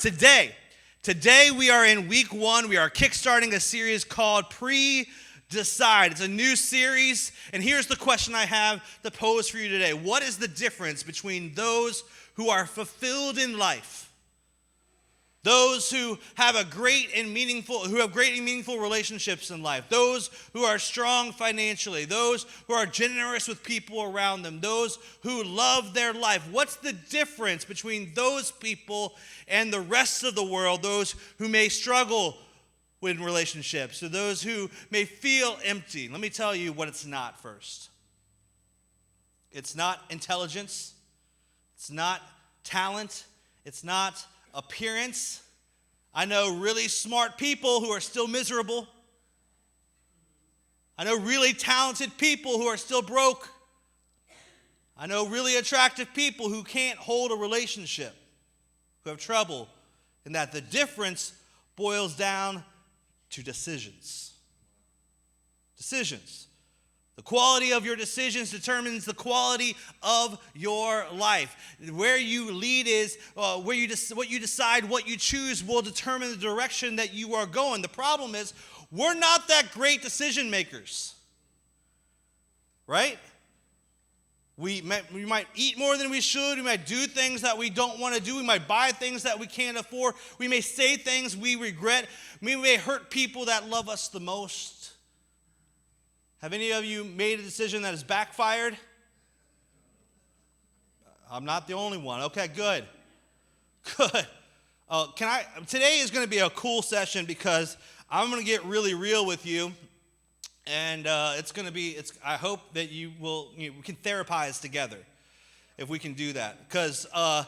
Today we are in week 1. We are kickstarting a series called Pre-Decide. It's a new series, and here's the question I have to pose for you today. What is the difference between those who are fulfilled in life, those who have great and meaningful relationships in life, those who are strong financially, those who are generous with people around them, those who love their life? What's the difference between those people and the rest of the world, those who may struggle with relationships, or those who may feel empty? Let me tell you what it's not first. It's not intelligence. It's not talent. It's not appearance. I know really smart people who are still miserable. I know really talented people who are still broke. I know really attractive people who can't hold a relationship, who have trouble in that. The difference boils down to decisions. Decisions. The quality of your decisions determines the quality of your life. Where you lead is what you decide, what you choose will determine the direction that you are going. The problem is we're not that great decision makers, right? We might eat more than we should. We might do things that we don't want to do. We might buy things that we can't afford. We may say things we regret. We may hurt people that love us the most. Have any of you made a decision that has backfired? I'm not the only one. Okay, good. Good. Today is going to be a cool session because I'm going to get really real with you. And I hope that we can therapize together if we can do that. Because I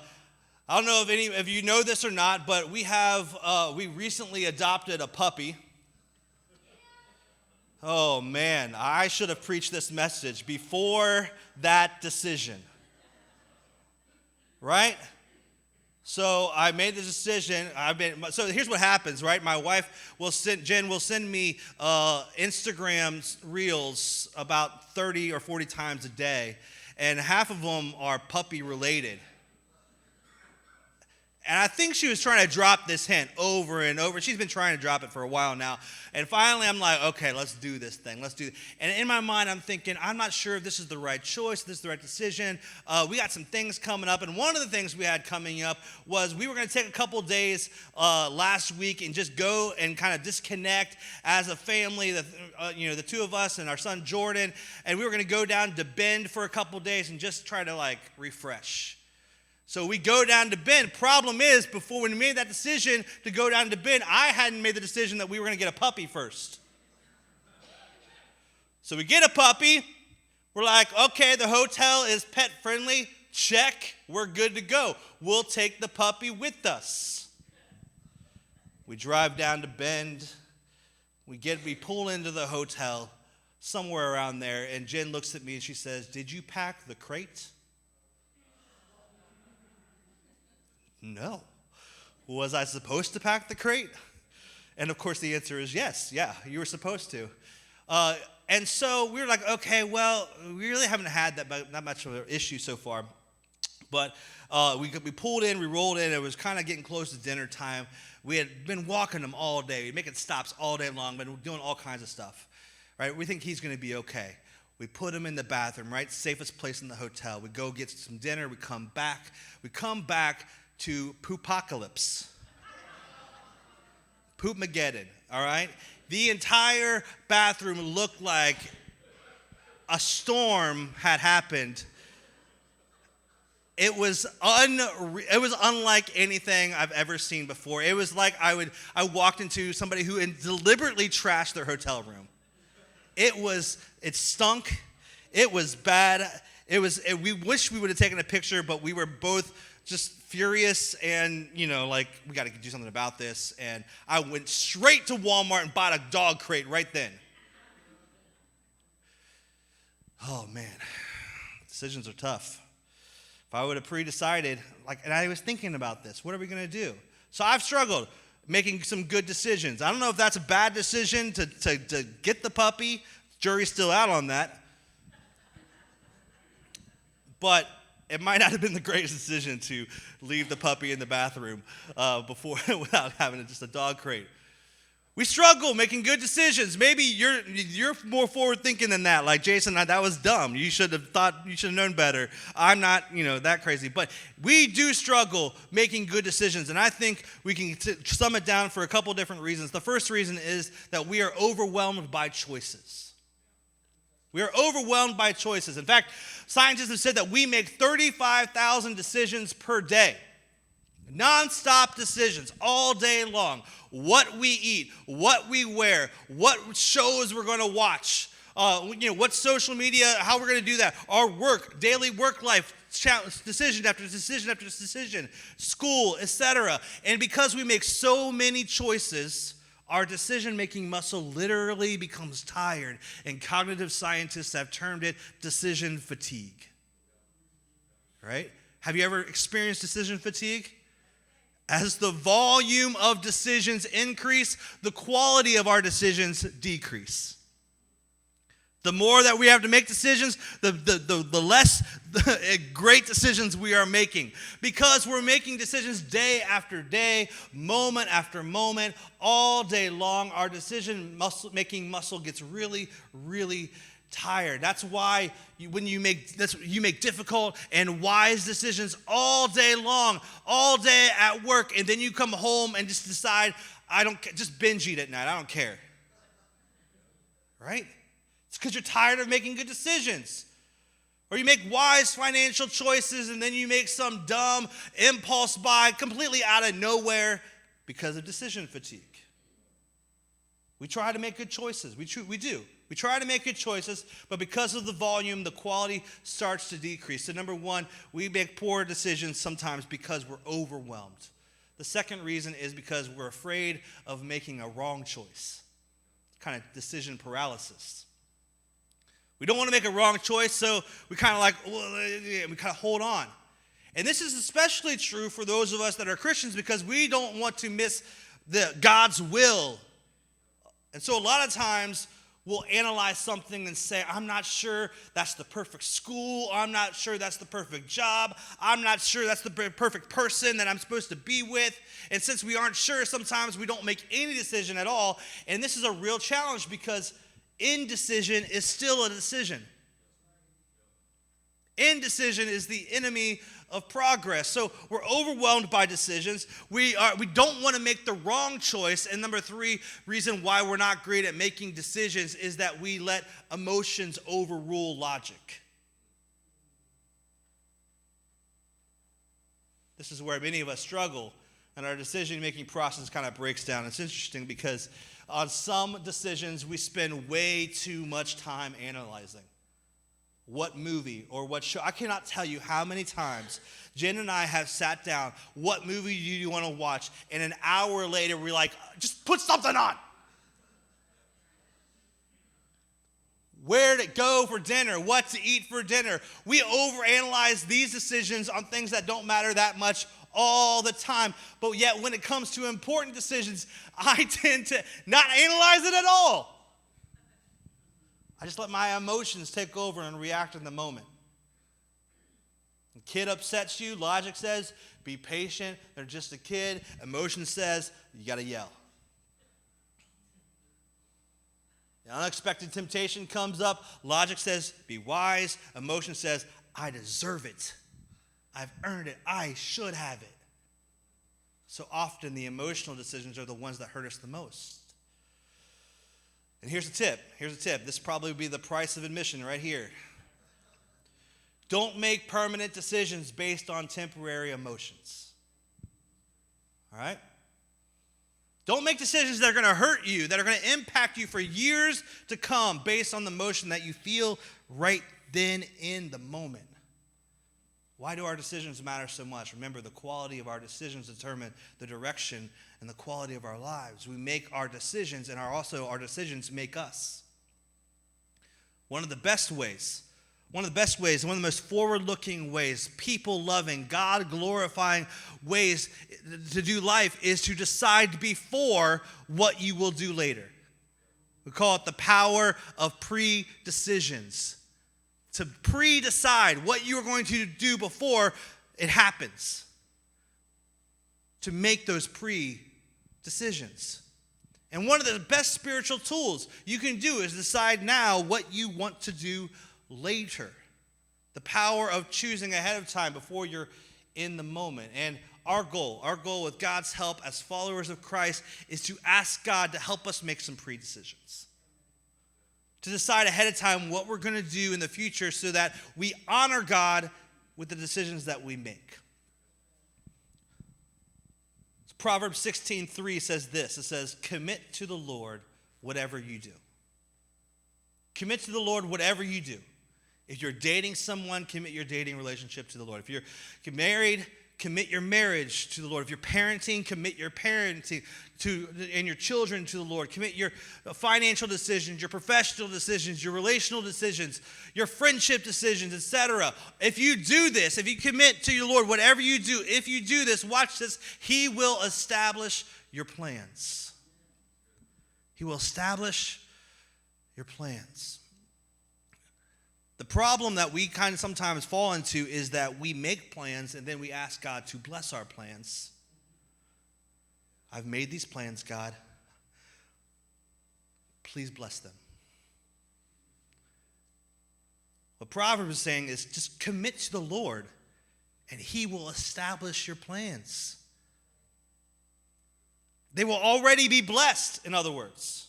don't know if any of you know this or not, but we recently adopted a puppy. Oh man, I should have preached this message before that decision. Right? So I made the decision. So here's what happens, right? My wife Jen will send me Instagram reels about 30 or 40 times a day, and half of them are puppy related. And I think she was trying to drop this hint over and over. She's been trying to drop it for a while now. And finally, I'm like, okay, let's do this thing. Let's do it. And in my mind, I'm thinking, I'm not sure if this is the right choice, if this is the right decision. We got some things coming up. And one of the things we had coming up was we were going to take a couple days last week and just go and kind of disconnect as a family, the two of us and our son Jordan. And we were going to go down to Bend for a couple days and just try to refresh. So we go down to Bend. Problem is, before we made that decision to go down to Bend, I hadn't made the decision that we were going to get a puppy first. So we get a puppy. We're like, okay, the hotel is pet friendly. Check. We're good to go. We'll take the puppy with us. We drive down to Bend. We pull into the hotel somewhere around there, and Jen looks at me and she says, "Did you pack the crate?" No. Was I supposed to pack the crate? And of course the answer is yes. Yeah, you were supposed to. And so we were like, okay, well, we really haven't had that much of an issue so far. But we pulled in, we rolled in. It was kind of getting close to dinner time. We had been walking him all day, making stops all day long, been doing all kinds of stuff. Right? We think he's going to be okay. We put him in the bathroom, right? Safest place in the hotel. We go get some dinner. We come back. To Poopocalypse. Poopmageddon, all right? The entire bathroom looked like a storm had happened. It was unlike anything I've ever seen before. It was like I walked into somebody who deliberately trashed their hotel room. It stunk. It was bad. We wish we would have taken a picture, but we were both just furious and, we got to do something about this. And I went straight to Walmart and bought a dog crate right then. Oh, man. Decisions are tough. If I would have pre-decided, and I was thinking about this, what are we going to do? So I've struggled making some good decisions. I don't know if that's a bad decision to get the puppy. Jury's still out on that. But it might not have been the greatest decision to leave the puppy in the bathroom before without having just a dog crate. We struggle making good decisions. Maybe you're more forward thinking than that. Like, Jason, that was dumb. You should have known better. I'm not, that crazy. But we do struggle making good decisions. And I think we can sum it down for a couple different reasons. The first reason is that we are overwhelmed by choices. We are overwhelmed by choices. In fact, scientists have said that we make 35,000 decisions per day. Non-stop decisions all day long. What we eat, what we wear, what shows we're going to watch, what social media, how we're going to do that, our work, daily work life, decision after decision after decision, school, etc. And because we make so many choices, our decision-making muscle literally becomes tired, and cognitive scientists have termed it decision fatigue. Right? Have you ever experienced decision fatigue? As the volume of decisions increase, the quality of our decisions decrease. The more that we have to make decisions, the less great decisions we are making. Because we're making decisions day after day, moment after moment, all day long, our decision-making muscle gets really, really tired. That's why when you make difficult and wise decisions all day long, all day at work, and then you come home and just decide, just binge eat at night. I don't care. Right? It's because you're tired of making good decisions. Or you make wise financial choices and then you make some dumb impulse buy completely out of nowhere because of decision fatigue. We try to make good choices. We do. We try to make good choices, but because of the volume, the quality starts to decrease. So number one, we make poor decisions sometimes because we're overwhelmed. The second reason is because we're afraid of making a wrong choice. Kind of decision paralysis. We don't want to make a wrong choice, so we kind of hold on. And this is especially true for those of us that are Christians because we don't want to miss God's will. And so a lot of times we'll analyze something and say, I'm not sure that's the perfect school. I'm not sure that's the perfect job. I'm not sure that's the perfect person that I'm supposed to be with. And since we aren't sure, sometimes we don't make any decision at all. And this is a real challenge because indecision is still a decision. Indecision is the enemy of progress. So we're overwhelmed by decisions. We don't want to make the wrong choice. And number three reason why we're not great at making decisions is that we let emotions overrule logic. This is where many of us struggle, and our decision-making process kind of breaks down. It's interesting because on some decisions we spend way too much time analyzing. What movie or what show? I cannot tell you how many times Jen and I have sat down, what movie do you want to watch? And an hour later, we're like, just put something on. Where to go for dinner, what to eat for dinner. We overanalyze these decisions on things that don't matter that much all the time. But yet when it comes to important decisions, I tend to not analyze it at all. I just let my emotions take over and react in the moment. A kid upsets you, logic says, be patient, they're just a kid. Emotion says, you got to yell. The unexpected temptation comes up, logic says, be wise. Emotion says, I deserve it. I've earned it. I should have it. So often the emotional decisions are the ones that hurt us the most. And here's a tip. This probably would be the price of admission right here. Don't make permanent decisions based on temporary emotions. All right? Don't make decisions that are going to hurt you, that are going to impact you for years to come based on the emotion that you feel right then in the moment. Why do our decisions matter so much? Remember, the quality of our decisions determine the direction and the quality of our lives. We make our decisions, and also our decisions make us. One of the best ways, one of the most forward-looking ways, people-loving, God-glorifying ways to do life is to decide before what you will do later. We call it the power of pre-decisions. to pre-decide what you are going to do before it happens. To make those pre-decisions. And one of the best spiritual tools you can do is decide now what you want to do later. The power of choosing ahead of time before you're in the moment. And our goal with God's help as followers of Christ is to ask God to help us make some pre-decisions. To decide ahead of time what we're going to do in the future so that we honor God with the decisions that we make. Proverbs 16:3 says this. It says, commit to the Lord whatever you do. Commit to the Lord whatever you do. If you're dating someone, commit your dating relationship to the Lord. If you're married, commit your marriage to the Lord. If you're parenting, commit your parenting and your children to the Lord. Commit your financial decisions, your professional decisions, your relational decisions, your friendship decisions, etc. If you do this, if you commit to your Lord, whatever you do, if you do this, watch this, He will establish your plans. He will establish your plans. The problem that we kind of sometimes fall into is that we make plans and then we ask God to bless our plans. I've made these plans, God. Please bless them. What Proverbs is saying is just commit to the Lord and He will establish your plans. They will already be blessed, in other words.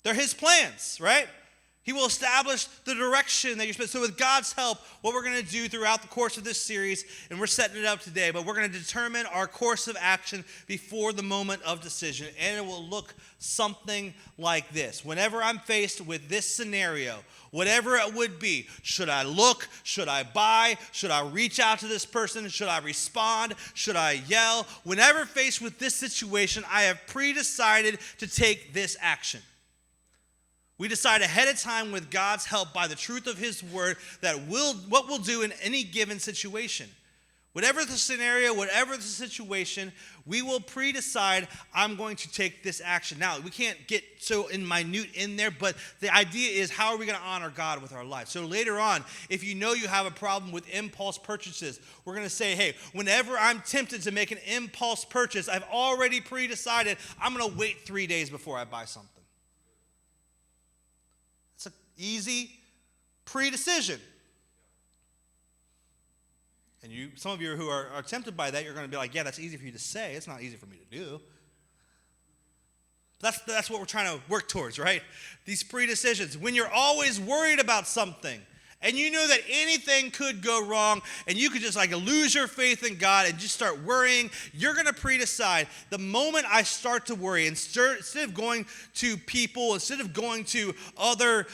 They're His plans, right? He will establish the direction that you're supposed to. So with God's help, what we're going to do throughout the course of this series, and we're setting it up today, but we're going to determine our course of action before the moment of decision. And it will look something like this. Whenever I'm faced with this scenario, whatever it would be, should I look? Should I buy? Should I reach out to this person? Should I respond? Should I yell? Whenever faced with this situation, I have pre-decided to take this action. We decide ahead of time with God's help by the truth of His word what we'll do in any given situation. Whatever the scenario, whatever the situation, we will pre-decide I'm going to take this action. Now, we can't get so minute in there, but the idea is how are we going to honor God with our life? So later on, if you know you have a problem with impulse purchases, we're going to say, hey, whenever I'm tempted to make an impulse purchase, I've already pre-decided I'm going to wait 3 days before I buy something. Easy pre-decision. And some of you who are tempted by that, you're going to be like, yeah, that's easy for you to say. It's not easy for me to do. That's what we're trying to work towards, right? These pre-decisions. When you're always worried about something, and you know that anything could go wrong, and you could just lose your faith in God and just start worrying, you're going to pre-decide. The moment I start to worry, instead of going to people, instead of going to other,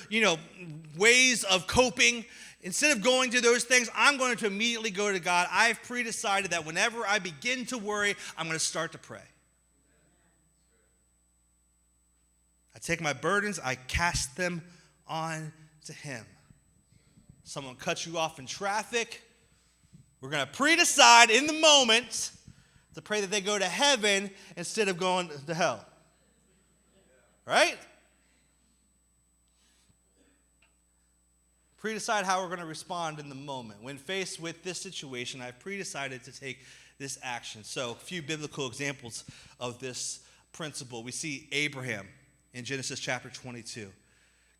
ways of coping, instead of going to those things, I'm going to immediately go to God. I've pre-decided that whenever I begin to worry, I'm going to start to pray. I take my burdens, I cast them on to Him. Someone cuts you off in traffic, we're going to pre-decide in the moment to pray that they go to heaven instead of going to hell. Right? Pre-decide how we're going to respond in the moment. When faced with this situation, I've pre-decided to take this action. So, a few biblical examples of this principle. We see Abraham in Genesis chapter 22.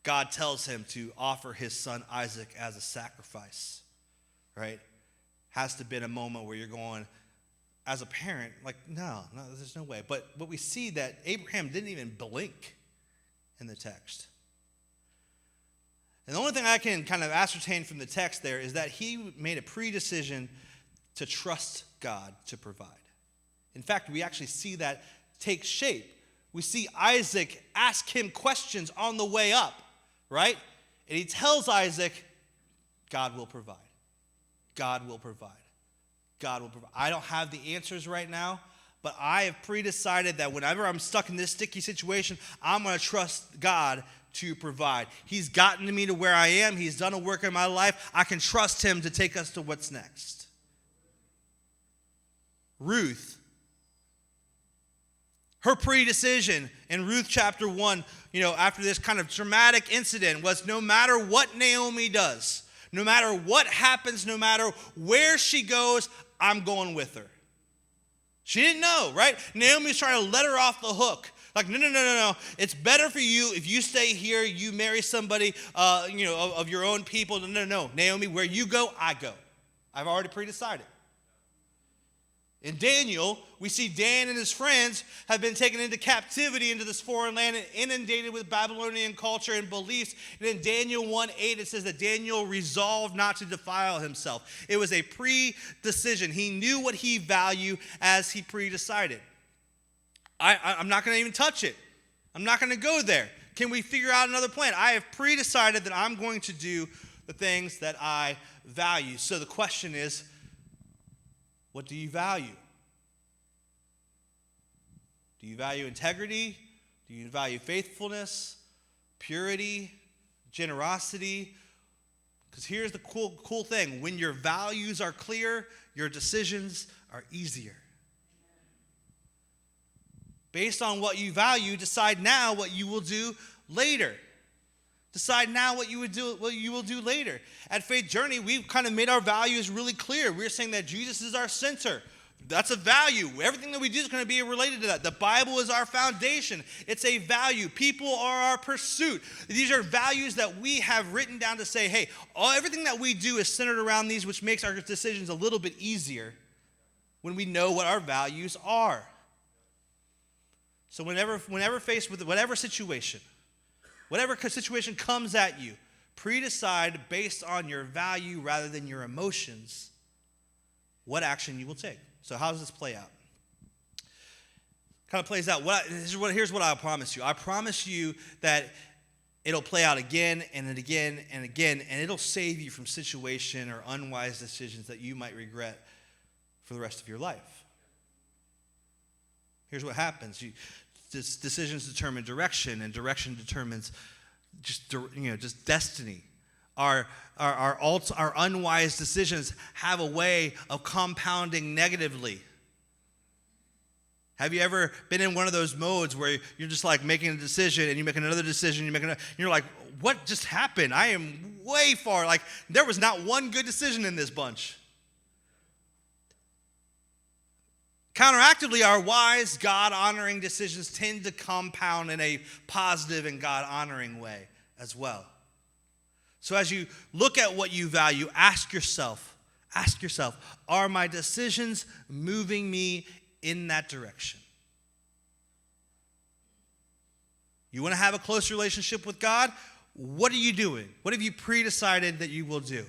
God tells him to offer his son Isaac as a sacrifice, right? Has to have been a moment where you're going, as a parent, no, there's no way. But we see that Abraham didn't even blink in the text. And the only thing I can kind of ascertain from the text there is that he made a pre-decision to trust God to provide. In fact, we actually see that take shape. We see Isaac ask him questions on the way up. Right? And he tells Isaac, God will provide. God will provide. God will provide. I don't have the answers right now, but I have pre-decided that whenever I'm stuck in this sticky situation, I'm going to trust God to provide. He's gotten me to where I am. He's done a work in my life. I can trust Him to take us to what's next. Ruth Her pre-decision in Ruth chapter 1, after this kind of traumatic incident was no matter what Naomi does, no matter what happens, no matter where she goes, I'm going with her. She didn't know, right? Naomi's trying to let her off the hook. Like, no. It's better for you if you stay here, you marry somebody, of your own people. No. Naomi, where you go, I go. I've already pre-decided. In Daniel, we see Dan and his friends have been taken into captivity into this foreign land and inundated with Babylonian culture and beliefs. And in Daniel 1:8, it says that Daniel resolved not to defile himself. It was a pre-decision. He knew what he valued as he pre-decided. I'm not going to even touch it. I'm not going to go there. Can we figure out another plan? I have pre-decided that I'm going to do the things that I value. So the question is, what do you value? Do you value integrity? Do you value faithfulness, purity, generosity? Because here's the cool thing. When your values are clear, your decisions are easier. Based on what you value, decide now what you will do later. Decide now what you will do later. At Faith Journey, we've kind of made our values really clear. We're saying that Jesus is our center. That's a value. Everything that we do is going to be related to that. The Bible is our foundation. It's a value. People are our pursuit. These are values that we have written down to say, hey, everything that we do is centered around these, which makes our decisions a little bit easier when we know what our values are. So whenever faced with whatever situation comes at you, pre-decide based on your value rather than your emotions what action you will take. So how does this play out? Kind of plays out. Here's what I'll promise you. I promise you that it'll play out again and again and again, and it'll save you from situation or unwise decisions that you might regret for the rest of your life. Here's what happens. Decisions determine direction, and direction determines just destiny. Our unwise decisions have a way of compounding negatively. Have you ever been in one of those modes where you're just like making a decision and you make another decision, you're like, what just happened? I am way far. Like, there was not one good decision in this bunch. Counteractively, our wise, God-honoring decisions tend to compound in a positive and God-honoring way as well. So as you look at what you value, ask yourself, are my decisions moving me in that direction? You want to have a close relationship with God? What are you doing? What have you pre-decided that you will do?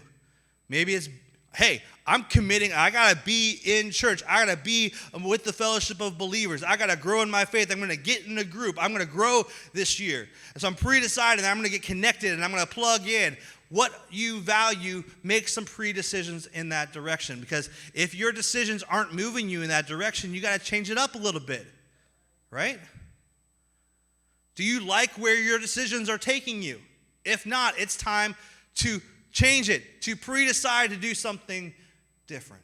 Maybe it's, hey, I'm committing. I got to be in church. I got to be with the fellowship of believers. I got to grow in my faith. I'm going to get in a group. I'm going to grow this year. And so I'm pre-deciding. I'm going to get connected and I'm going to plug in. What you value, make some pre-decisions in that direction. Because if your decisions aren't moving you in that direction, you got to change it up a little bit, right? Do you like where your decisions are taking you? If not, it's time to change it, to pre-decide to do something different.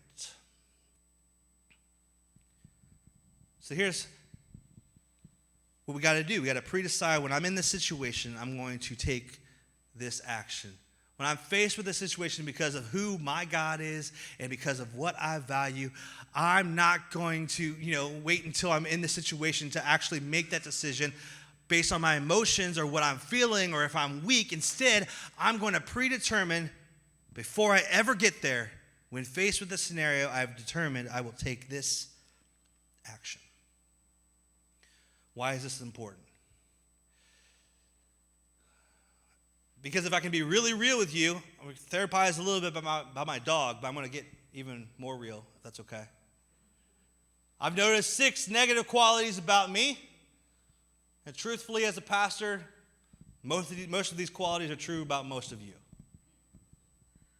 So here's what we got to do. We got to pre-decide when I'm in this situation, I'm going to take this action. When I'm faced with a situation because of who my God is and because of what I value, I'm not going to, wait until I'm in the situation to actually make that decision based on my emotions or what I'm feeling or if I'm weak. Instead, I'm going to predetermine before I ever get there, when faced with a scenario, I've determined I will take this action. Why is this important? Because if I can be really real with you, I'm going to therapize a little bit about my dog, but I'm going to get even more real, if that's okay. I've noticed 6 negative qualities about me. And truthfully, as a pastor, most of these qualities are true about most of you.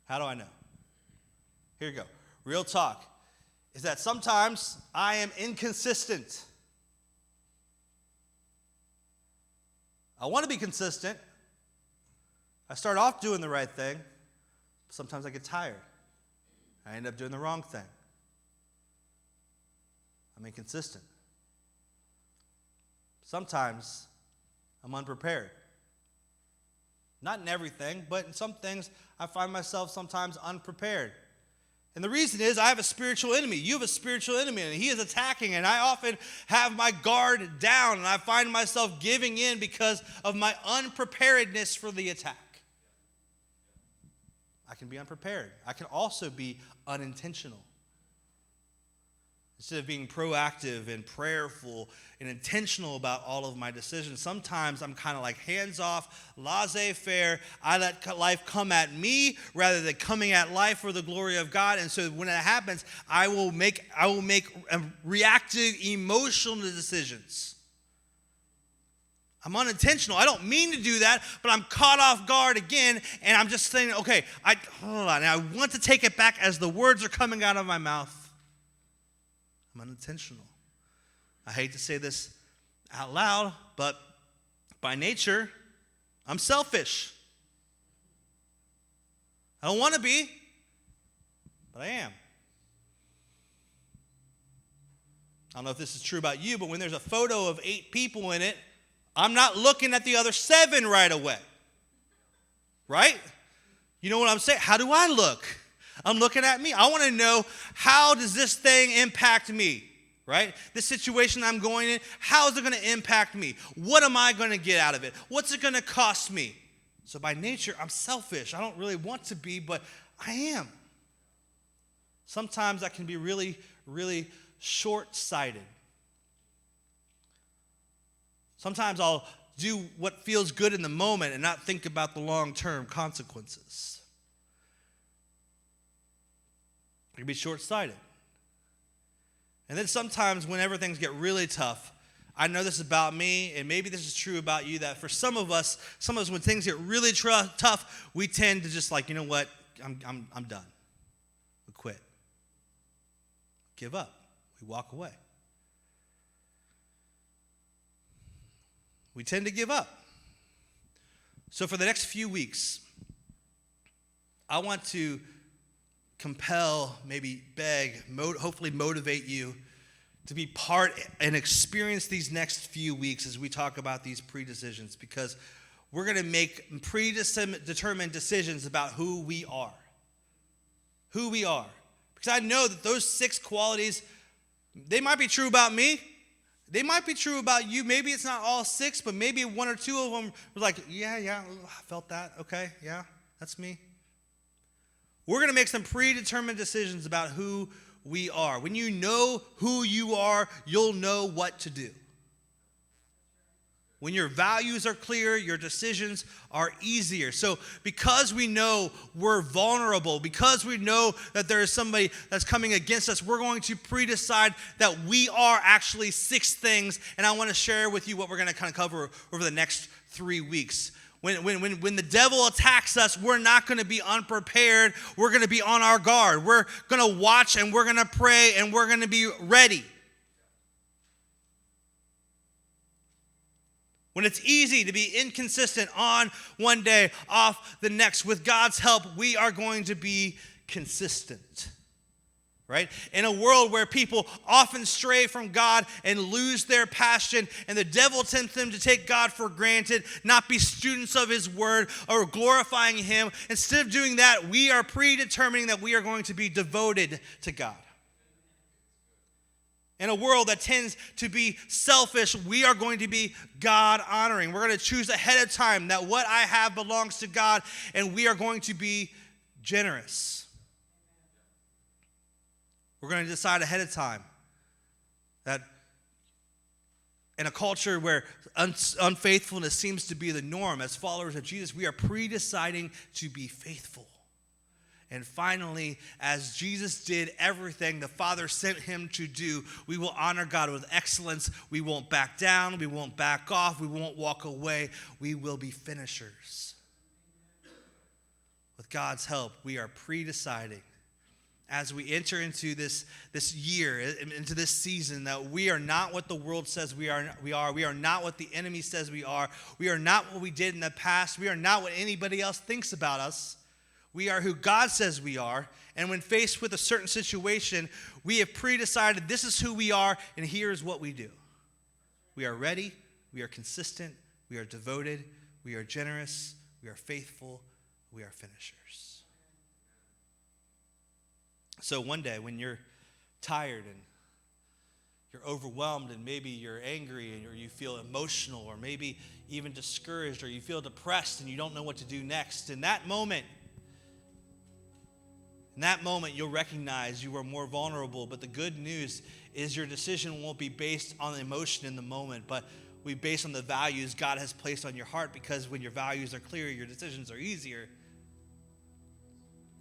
How do I know? Here you go. Real talk is that sometimes I am inconsistent. I want to be consistent. I start off doing the right thing. But sometimes I get tired. I end up doing the wrong thing. I'm inconsistent. sometimes I'm unprepared. Not in everything, but in some things I find myself sometimes unprepared. And the reason is I have a spiritual enemy. You have a spiritual enemy, and he is attacking, and I often have my guard down, and I find myself giving in because of my unpreparedness for the attack. I can be unprepared. I can also be unintentional. Instead of being proactive and prayerful and intentional about all of my decisions, sometimes I'm kind of like hands-off, laissez-faire. I let life come at me rather than coming at life for the glory of God. And so when that happens, I will make reactive, emotional decisions. I'm unintentional. I don't mean to do that, but I'm caught off guard again, and I'm just saying, okay, hold on. And I want to take it back as the words are coming out of my mouth. I'm unintentional. I hate to say this out loud, but by nature, I'm selfish. I don't want to be, but I am. I don't know if this is true about you, but when there's a photo of 8 people in it, I'm not looking at the other 7 right away. Right? You know what I'm saying? How do I look? I'm looking at me. I want to know, how does this thing impact me, right? This situation I'm going in, how is it going to impact me? What am I going to get out of it? What's it going to cost me? So by nature, I'm selfish. I don't really want to be, but I am. Sometimes I can be really, really short-sighted. Sometimes I'll do what feels good in the moment and not think about the long-term consequences. I can be short-sighted. And then sometimes whenever things get really tough, I know this about me, and maybe this is true about you, that for some of us when things get really tough, we tend to just like, you know what, I'm done. We quit. Give up. We walk away. We tend to give up. So for the next few weeks, I want to compel, maybe beg, hopefully motivate you to be part and experience these next few weeks as we talk about these pre-decisions, because we're going to make predetermined decisions about who we are. Who we are. Because I know that those 6 qualities, they might be true about me. They might be true about you. Maybe it's not all 6, but maybe 1 or 2 of them were like, yeah, I felt that. Okay, yeah, that's me. We're going to make some predetermined decisions about who we are. When you know who you are, you'll know what to do. When your values are clear, your decisions are easier. So because we know we're vulnerable, because we know that there is somebody that's coming against us, we're going to pre-decide that we are actually 6 things. And I want to share with you what we're going to kind of cover over the next 3 weeks. When the devil attacks us, we're not going to be unprepared. We're going to be on our guard. We're going to watch and we're going to pray and we're going to be ready. When it's easy to be inconsistent on one day, off the next, with God's help, we are going to be consistent. Right? In a world where people often stray from God and lose their passion, and the devil tempts them to take God for granted, not be students of his word or glorifying him. Instead of doing that, we are predetermining that we are going to be devoted to God. In a world that tends to be selfish, we are going to be God-honoring. We're going to choose ahead of time that what I have belongs to God, and we are going to be generous. We're going to decide ahead of time that in a culture where unfaithfulness seems to be the norm, as followers of Jesus, we are pre-deciding to be faithful. And finally, as Jesus did everything the Father sent him to do, we will honor God with excellence. We won't back down. We won't back off. We won't walk away. We will be finishers. With God's help, we are pre-deciding as we enter into this year, into this season, that we are not what the world says we are. We are not what the enemy says we are. We are not what we did in the past. We are not what anybody else thinks about us. We are who God says we are. And when faced with a certain situation, we have pre-decided this is who we are, and here's what we do. We are ready, we are consistent, we are devoted, we are generous, we are faithful, we are finishers. So one day when you're tired and you're overwhelmed and maybe you're angry or you feel emotional or maybe even discouraged or you feel depressed and you don't know what to do next, in that moment, you'll recognize you are more vulnerable. But the good news is your decision won't be based on the emotion in the moment, but will be based on the values God has placed on your heart, because when your values are clear, your decisions are easier.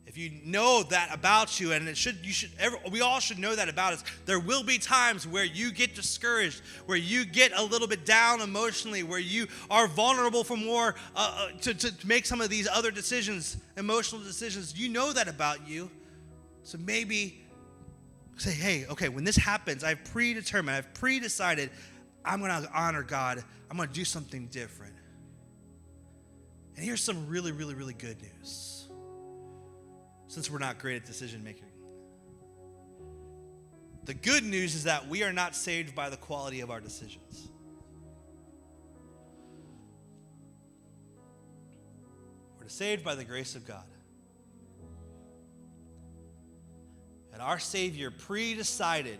If you know that about you, and we all should know that about us, there will be times where you get discouraged, where you get a little bit down emotionally, where you are vulnerable for more to make some of these other decisions, emotional decisions. You know that about you. So maybe say, hey, okay, when this happens, I've pre-decided, I'm going to honor God. I'm going to do something different. And here's some really, really, really good news. Since we're not great at decision making. The good news is that we are not saved by the quality of our decisions. We're saved by the grace of God. And our Savior pre-decided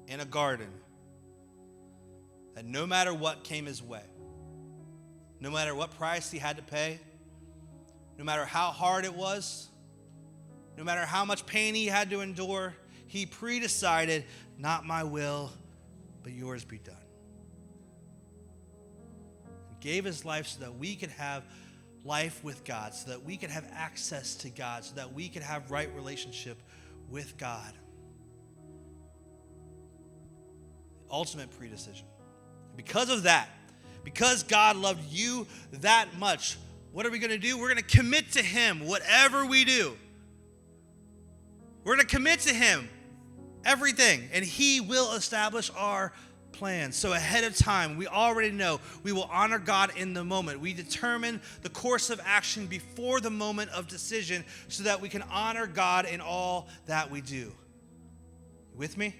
in a garden that no matter what came his way, no matter what price he had to pay, no matter how hard it was, no matter how much pain he had to endure, he pre-decided, not my will, but yours be done. He gave his life so that we could have life with God, so that we could have access to God, so that we could have right relationship with God. The ultimate pre-decision. Because of that, because God loved you that much, what are we going to do? We're going to commit to him whatever we do. We're going to commit to him everything, and he will establish our plans. So ahead of time, we already know we will honor God in the moment. We determine the course of action before the moment of decision so that we can honor God in all that we do. You with me?